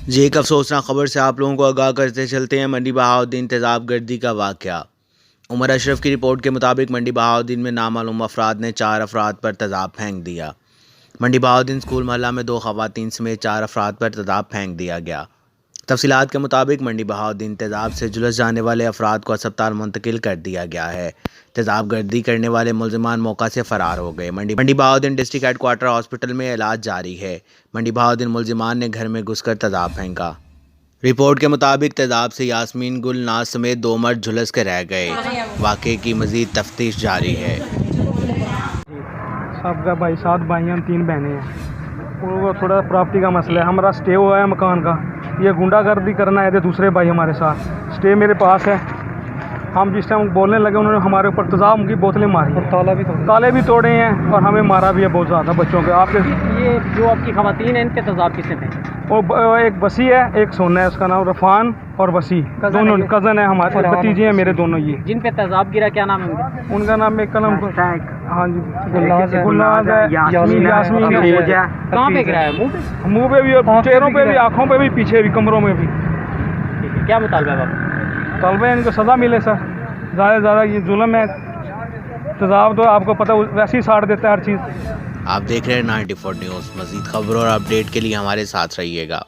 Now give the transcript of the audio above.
जी एक अफसोसनाक खबर से आप लोगों को आगाह करते चलते हैं। मंडी बहाउद्दीन तेज़ाब गर्दी का वाक़या। उमर अशरफ की रिपोर्ट के मुताबिक मंडी बहाउद्दीन में नामालूम अफराद ने 4 अफराद पर तेज़ाब फेंक दिया। मंडी बहाउद्दीन स्कूल मोहल्ला में 2 ख़वातीन समेत 4 अफराद पर तेज़ाब फेंक दिया गया। तफसीलात के मुताबिक मंडी बहाउद्दीन तेज़ाब से झुलस जाने वाले अफराद को अस्पताल मुंतकिल कर दिया गया है। तेज़ाब गर्दी करने वाले मुलजिमान मौका से फ़रार हो गए। मंडी बहाउद्दीन डिस्ट्रिक्ट हेडक्वार्टर हॉस्पिटल में इलाज जारी है। मंडी बहाउद्दीन मुलजिमान ने घर में घुसकर तेज़ाब फेंका। रिपोर्ट के मुताबिक तेज़ाब से यास्मीन गुल नाज समेत 2 मर्द झुलस के रह गए। वाक़े की मज़ीद तफ्तीश जारी है। सबका भाई 7 भाई हम 3 बहनें हैं। वो थोड़ा प्रॉपर्टी का मसला है, हमारा स्टे हुआ है मकान का। ये गुंडागर्दी करना है थे दूसरे भाई हमारे साथ। स्टे मेरे पास है। हम जिस टाइम बोलने लगे उन्होंने हमारे ऊपर तेज़ाब की बोतलें मारी और ताले भी तोड़े हैं और हमें मारा भी है बहुत ज़्यादा बच्चों के। आपके ये जो आपकी खवातीन हैं इनके तेज़ाब किससे थे? वो एक बसी है, एक सोना है, उसका नाम रफ़ान और वसी, दोनों कज़न है हमारे, भतीजे हैं मेरे दोनों। ये जिन पे तेज़ाब गिरा क्या नाम है उनका नाम एक का नाम हाँ जी गुलनाज है, यास्मीन कहाँ पे गिरा है? मुँह पे भी और चेहरों पे भी, आँखों पे भी, पीछे भी, कमरों में भी। क्या मुतालबा है आपका? तलबा इनको सज़ा मिले सर। ज़्यादा से ज़्यादा ये जुल्म है। तेज़ाब तो आपको पता वैसे ही साड़ देता है हर चीज़। आप देख रहे हैं 94 न्यूज़। मज़ीद खबरों और अपडेट के लिए हमारे साथ रहिएगा।